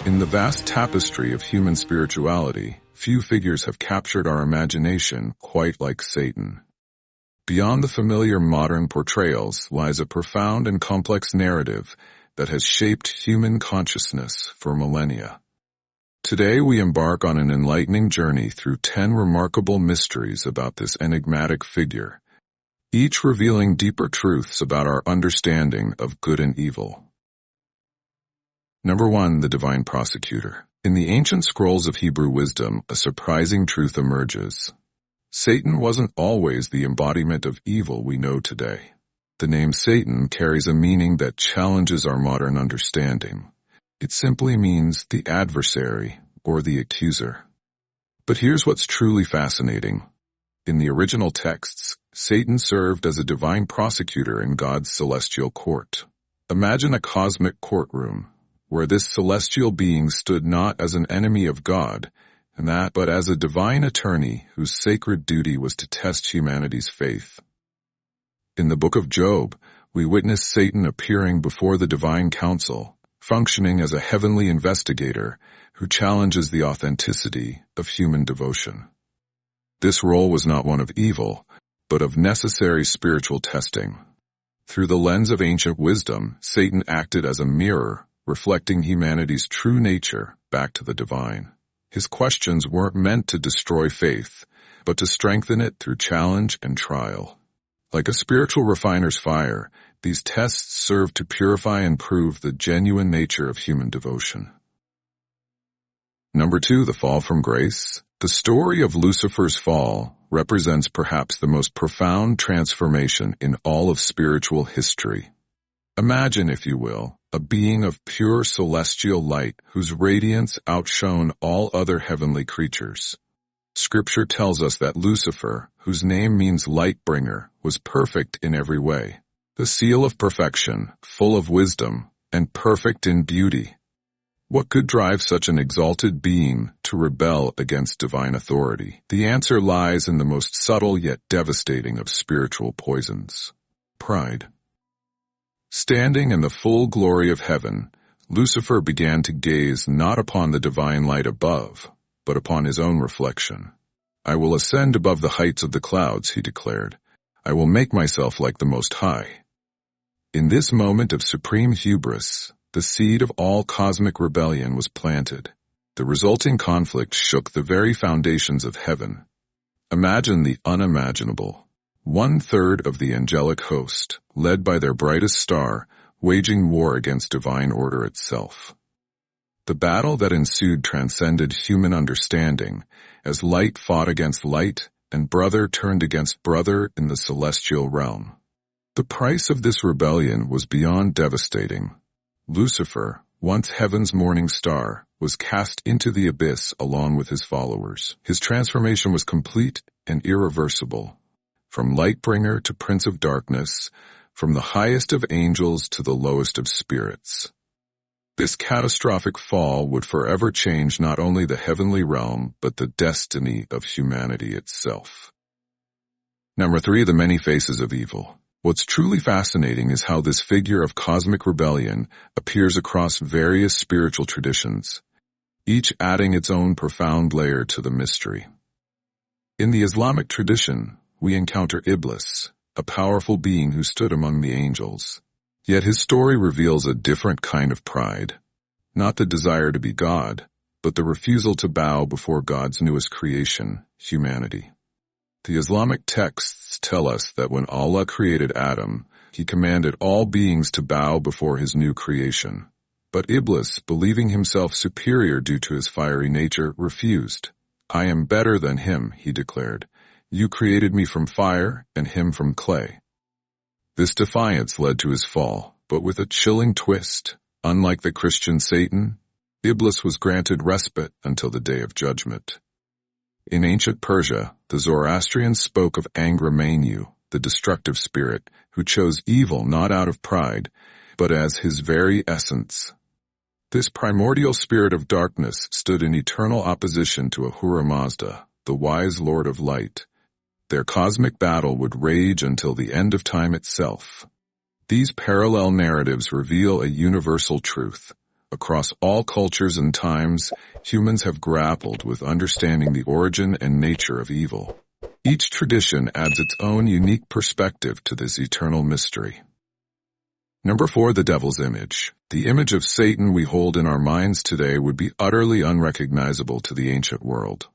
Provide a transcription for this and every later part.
In the vast tapestry of human spirituality, few figures have captured our imagination quite like Satan. Beyond the familiar modern portrayals lies a profound and complex narrative that has shaped human consciousness for millennia. Today we embark on an enlightening journey through 10 remarkable mysteries about this enigmatic figure, each revealing deeper truths about our understanding of good and evil. Number 1. The Divine Prosecutor. In the ancient scrolls of Hebrew wisdom, a surprising truth emerges. Satan wasn't always the embodiment of evil we know today. The name Satan carries a meaning that challenges our modern understanding. It simply means the adversary or the accuser. But here's what's truly fascinating. In the original texts, Satan served as a divine prosecutor in God's celestial court. Imagine a cosmic courtroom, where this celestial being stood not as an enemy of God, but as a divine attorney whose sacred duty was to test humanity's faith. In the book of Job, we witness Satan appearing before the divine council, functioning as a heavenly investigator who challenges the authenticity of human devotion. This role was not one of evil, but of necessary spiritual testing. Through the lens of ancient wisdom, Satan acted as a mirror, reflecting humanity's true nature back to the divine. His questions weren't meant to destroy faith, but to strengthen it through challenge and trial. Like a spiritual refiner's fire, these tests serve to purify and prove the genuine nature of human devotion. Number 2. The Fall from Grace. The story of Lucifer's fall represents perhaps the most profound transformation in all of spiritual history. Imagine, if you will, a being of pure celestial light whose radiance outshone all other heavenly creatures. Scripture tells us that Lucifer, whose name means light bringer, was perfect in every way, the seal of perfection, full of wisdom, and perfect in beauty. What could drive such an exalted being to rebel against divine authority? The answer lies in the most subtle yet devastating of spiritual poisons: pride. Standing in the full glory of heaven, Lucifer began to gaze not upon the divine light above, but upon his own reflection. "I will ascend above the heights of the clouds," he declared. "I will make myself like the Most High." In this moment of supreme hubris, the seed of all cosmic rebellion was planted. The resulting conflict shook the very foundations of heaven. Imagine the unimaginable. 1/3 of the angelic host, led by their brightest star, waging war against divine order itself. The battle that ensued transcended human understanding, as light fought against light and brother turned against brother in the celestial realm. The price of this rebellion was beyond devastating. Lucifer, once heaven's morning star, was cast into the abyss along with his followers. His transformation was complete and irreversible. From Lightbringer to Prince of Darkness, from the highest of angels to the lowest of spirits. This catastrophic fall would forever change not only the heavenly realm, but the destiny of humanity itself. Number 3. The Many Faces of Evil. What's truly fascinating is how this figure of cosmic rebellion appears across various spiritual traditions, each adding its own profound layer to the mystery. In the Islamic tradition, we encounter Iblis, a powerful being who stood among the angels. Yet his story reveals a different kind of pride. Not the desire to be God, but the refusal to bow before God's newest creation, humanity. The Islamic texts tell us that when Allah created Adam, he commanded all beings to bow before his new creation. But Iblis, believing himself superior due to his fiery nature, refused. "I am better than him," he declared. "You created me from fire and him from clay." This defiance led to his fall, but with a chilling twist. Unlike the Christian Satan, Iblis was granted respite until the day of judgment. In ancient Persia, the Zoroastrians spoke of Angramenu, the destructive spirit, who chose evil not out of pride, but as his very essence. This primordial spirit of darkness stood in eternal opposition to Ahura Mazda, the wise Lord of Light. Their cosmic battle would rage until the end of time itself. These parallel narratives reveal a universal truth. Across all cultures and times, humans have grappled with understanding the origin and nature of evil. Each tradition adds its own unique perspective to this eternal mystery. Number 4, the devil's image. The image of Satan we hold in our minds today would be utterly unrecognizable to the ancient world.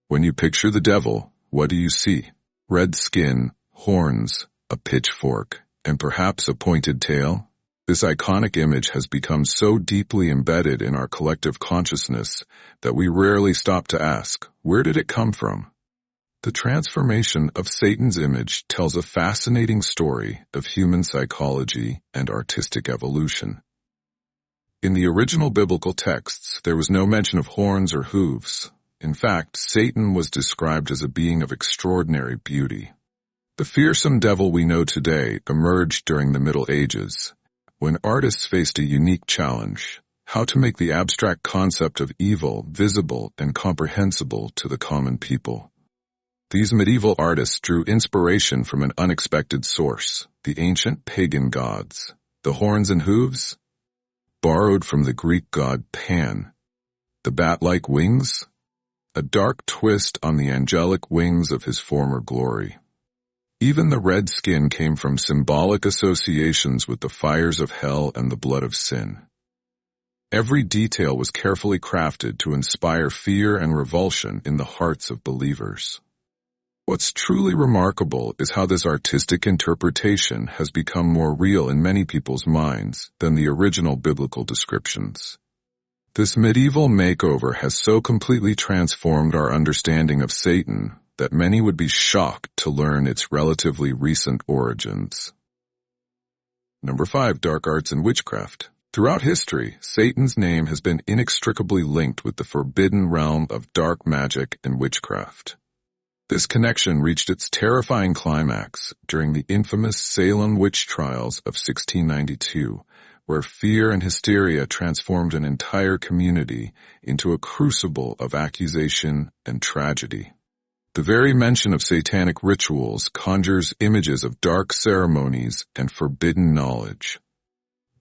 When you picture the devil, what do you see? Red skin, horns, a pitchfork, and perhaps a pointed tail? This iconic image has become so deeply embedded in our collective consciousness that we rarely stop to ask, where did it come from? The transformation of Satan's image tells a fascinating story of human psychology and artistic evolution. In the original biblical texts, there was no mention of horns or hooves. In fact, Satan was described as a being of extraordinary beauty. The fearsome devil we know today emerged during the Middle Ages, when artists faced a unique challenge: how to make the abstract concept of evil visible and comprehensible to the common people. These medieval artists drew inspiration from an unexpected source: the ancient pagan gods. The horns and hooves? Borrowed from the Greek god Pan. The bat-like wings? A dark twist on the angelic wings of his former glory. Even the red skin came from symbolic associations with the fires of hell and the blood of sin. Every detail was carefully crafted to inspire fear and revulsion in the hearts of believers. What's truly remarkable is how this artistic interpretation has become more real in many people's minds than the original biblical descriptions. This medieval makeover has so completely transformed our understanding of Satan that many would be shocked to learn its relatively recent origins. Number 5, dark arts and witchcraft. Throughout history, Satan's name has been inextricably linked with the forbidden realm of dark magic and witchcraft. This connection reached its terrifying climax during the infamous Salem witch trials of 1692, where fear and hysteria transformed an entire community into a crucible of accusation and tragedy. The very mention of satanic rituals conjures images of dark ceremonies and forbidden knowledge.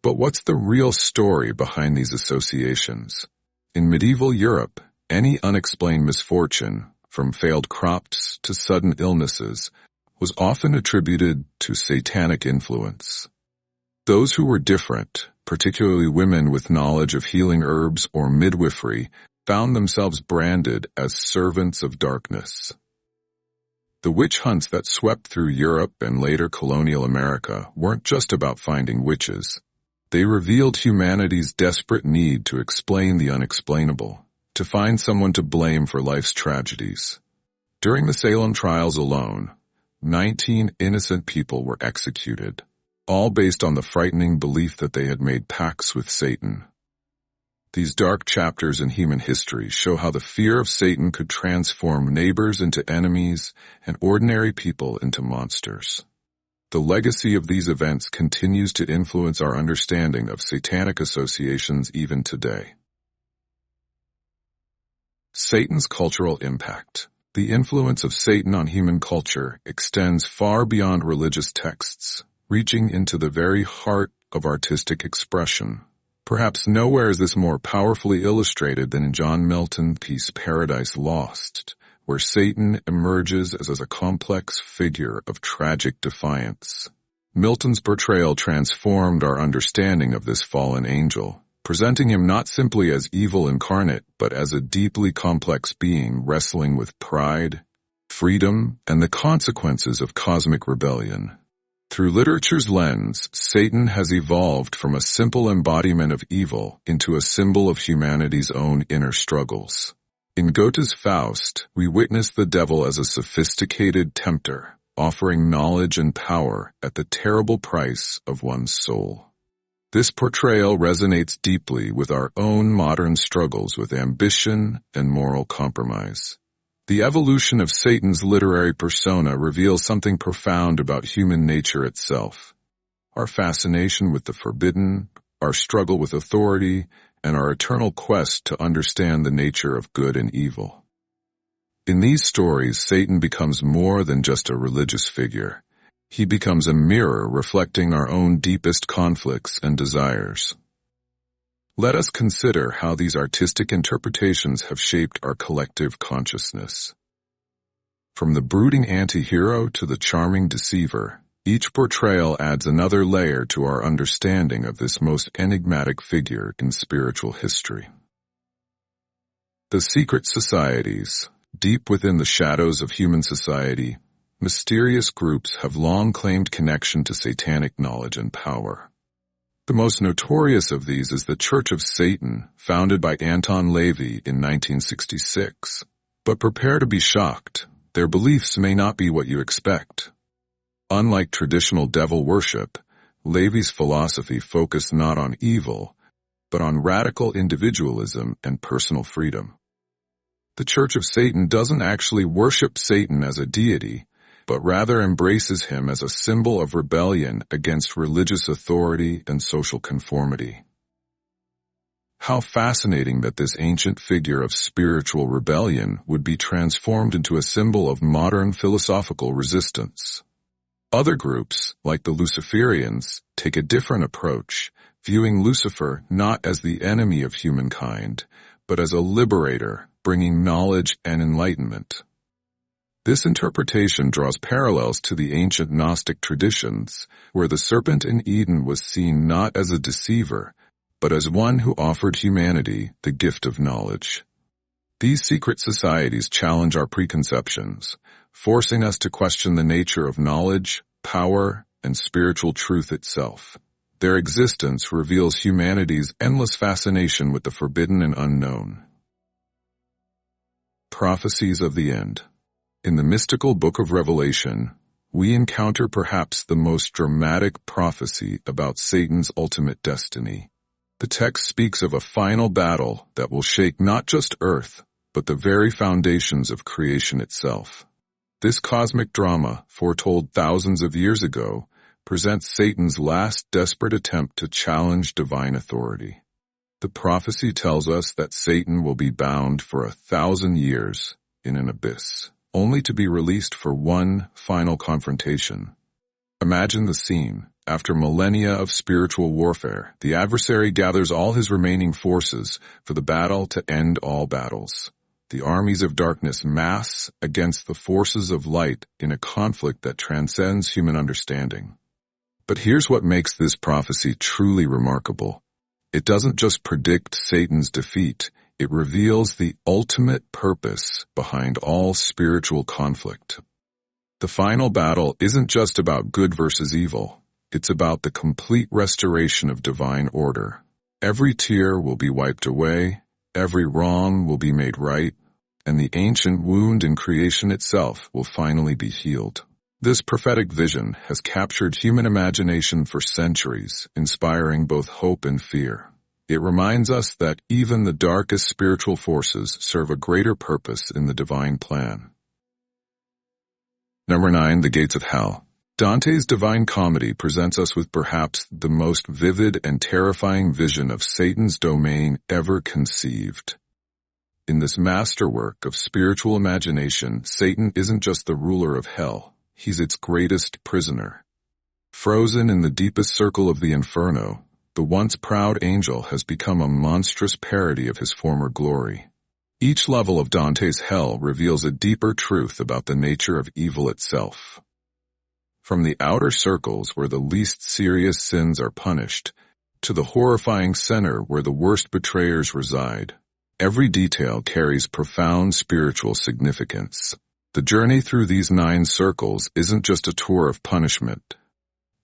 But what's the real story behind these associations? In medieval Europe, any unexplained misfortune, from failed crops to sudden illnesses, was often attributed to satanic influence. Those who were different, particularly women with knowledge of healing herbs or midwifery, found themselves branded as servants of darkness. The witch hunts that swept through Europe and later colonial America weren't just about finding witches. They revealed humanity's desperate need to explain the unexplainable, to find someone to blame for life's tragedies. During the Salem trials alone, 19 innocent people were executed, all based on the frightening belief that they had made pacts with Satan. These dark chapters in human history show how the fear of Satan could transform neighbors into enemies and ordinary people into monsters. The legacy of these events continues to influence our understanding of satanic associations even today. Satan's cultural impact. The influence of Satan on human culture extends far beyond religious texts, reaching into the very heart of artistic expression. Perhaps nowhere is this more powerfully illustrated than in John Milton's piece Paradise Lost, where Satan emerges as a complex figure of tragic defiance. Milton's portrayal transformed our understanding of this fallen angel, presenting him not simply as evil incarnate, but as a deeply complex being wrestling with pride, freedom, and the consequences of cosmic rebellion. Through literature's lens, Satan has evolved from a simple embodiment of evil into a symbol of humanity's own inner struggles. In Goethe's Faust, we witness the devil as a sophisticated tempter, offering knowledge and power at the terrible price of one's soul. This portrayal resonates deeply with our own modern struggles with ambition and moral compromise. The evolution of Satan's literary persona reveals something profound about human nature itself. Our fascination with the forbidden, our struggle with authority, and our eternal quest to understand the nature of good and evil. In these stories, Satan becomes more than just a religious figure. He becomes a mirror reflecting our own deepest conflicts and desires. Let us consider how these artistic interpretations have shaped our collective consciousness. From the brooding anti-hero to the charming deceiver, each portrayal adds another layer to our understanding of this most enigmatic figure in spiritual history. The secret societies. Deep within the shadows of human society, mysterious groups have long claimed connection to satanic knowledge and power. The most notorious of these is the Church of Satan, founded by Anton LaVey in 1966. But prepare to be shocked. Their beliefs may not be what you expect. Unlike traditional devil worship, LaVey's philosophy focused not on evil, but on radical individualism and personal freedom. The Church of Satan doesn't actually worship Satan as a deity, but rather embraces him as a symbol of rebellion against religious authority and social conformity. How fascinating that this ancient figure of spiritual rebellion would be transformed into a symbol of modern philosophical resistance. Other groups, like the Luciferians, take a different approach, viewing Lucifer not as the enemy of humankind, but as a liberator, bringing knowledge and enlightenment. This interpretation draws parallels to the ancient Gnostic traditions, where the serpent in Eden was seen not as a deceiver, but as one who offered humanity the gift of knowledge. These secret societies challenge our preconceptions, forcing us to question the nature of knowledge, power, and spiritual truth itself. Their existence reveals humanity's endless fascination with the forbidden and unknown. Prophecies of the End. In the mystical book of Revelation, we encounter perhaps the most dramatic prophecy about Satan's ultimate destiny. The text speaks of a final battle that will shake not just Earth, but the very foundations of creation itself. This cosmic drama, foretold thousands of years ago, presents Satan's last desperate attempt to challenge divine authority. The prophecy tells us that Satan will be bound for 1,000 years in an abyss, only to be released for one final confrontation. Imagine the scene. After millennia of spiritual warfare, the adversary gathers all his remaining forces for the battle to end all battles. The armies of darkness mass against the forces of light in a conflict that transcends human understanding. But here's what makes this prophecy truly remarkable. It doesn't just predict Satan's defeat, it reveals the ultimate purpose behind all spiritual conflict. The final battle isn't just about good versus evil, it's about the complete restoration of divine order. Every tear will be wiped away, every wrong will be made right, and the ancient wound in creation itself will finally be healed. This prophetic vision has captured human imagination for centuries, inspiring both hope and fear. It reminds us that even the darkest spiritual forces serve a greater purpose in the divine plan. Number 9. The Gates of Hell. Dante's Divine Comedy presents us with perhaps the most vivid and terrifying vision of Satan's domain ever conceived. In this masterwork of spiritual imagination, Satan isn't just the ruler of hell. He's its greatest prisoner. Frozen in the deepest circle of the inferno, the once proud angel has become a monstrous parody of his former glory. Each level of Dante's hell reveals a deeper truth about the nature of evil itself. From the outer circles where the least serious sins are punished, to the horrifying center where the worst betrayers reside, every detail carries profound spiritual significance. The journey through these 9 circles isn't just a tour of punishment.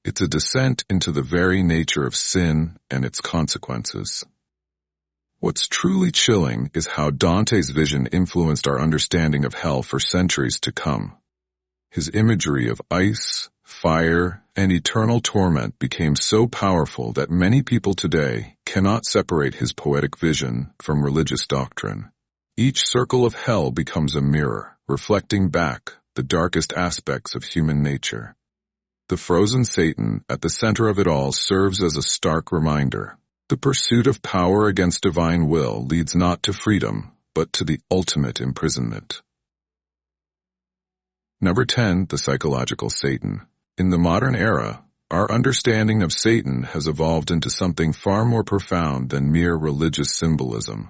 It's a descent into the very nature of sin and its consequences. What's truly chilling is how Dante's vision influenced our understanding of hell for centuries to come. His imagery of ice, fire, and eternal torment became so powerful that many people today cannot separate his poetic vision from religious doctrine. Each circle of hell becomes a mirror, reflecting back the darkest aspects of human nature. The frozen Satan at the center of it all serves as a stark reminder. The pursuit of power against divine will leads not to freedom, but to the ultimate imprisonment. Number 10. The Psychological Satan. In the modern era, Our understanding of Satan has evolved into something far more profound than mere religious symbolism.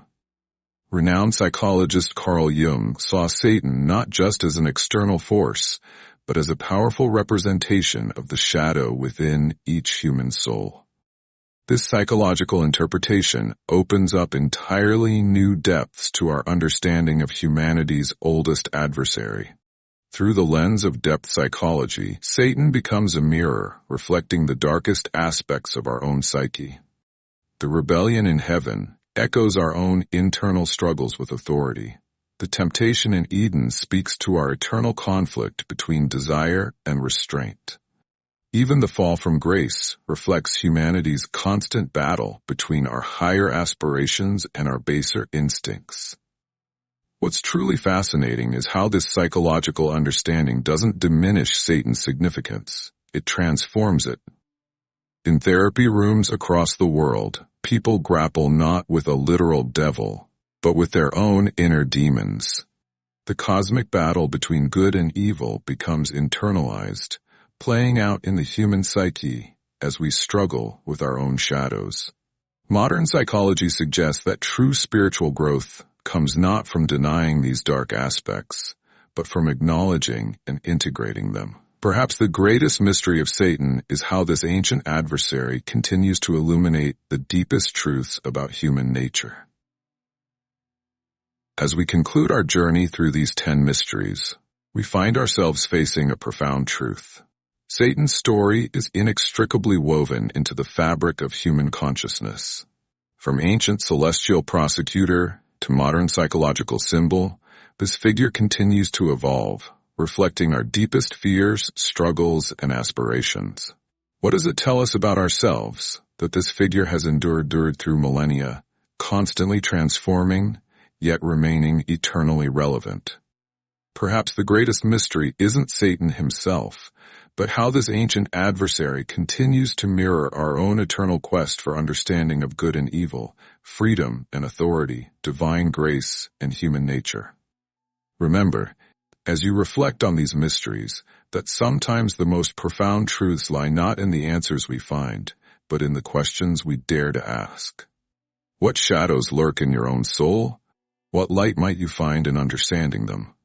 Renowned psychologist Carl Jung saw Satan not just as an external force, but as a powerful representation of the shadow within each human soul. This psychological interpretation opens up entirely new depths to our understanding of humanity's oldest adversary. Through the lens of depth psychology, Satan becomes a mirror reflecting the darkest aspects of our own psyche. The rebellion in heaven echoes our own internal struggles with authority. The temptation in Eden speaks to our eternal conflict between desire and restraint. Even the fall from grace reflects humanity's constant battle between our higher aspirations and our baser instincts. What's truly fascinating is how this psychological understanding doesn't diminish Satan's significance. It transforms it. In therapy rooms across the world, people grapple not with a literal devil, but with their own inner demons. The cosmic battle between good and evil becomes internalized, playing out in the human psyche as we struggle with our own shadows. Modern psychology suggests that true spiritual growth comes not from denying these dark aspects, but from acknowledging and integrating them. Perhaps the greatest mystery of Satan is how this ancient adversary continues to illuminate the deepest truths about human nature. As we conclude our journey through these 10 mysteries, we find ourselves facing a profound truth. Satan's story is inextricably woven into the fabric of human consciousness. From ancient celestial prosecutor to modern psychological symbol, this figure continues to evolve, reflecting our deepest fears, struggles, and aspirations. What does it tell us about ourselves that this figure has endured through millennia, constantly transforming, yet remaining eternally relevant? Perhaps the greatest mystery isn't Satan himself, but how this ancient adversary continues to mirror our own eternal quest for understanding of good and evil, freedom and authority, divine grace and human nature. Remember, as you reflect on these mysteries, that sometimes the most profound truths lie not in the answers we find, but in the questions we dare to ask. What shadows lurk in your own soul? What light might you find in understanding them?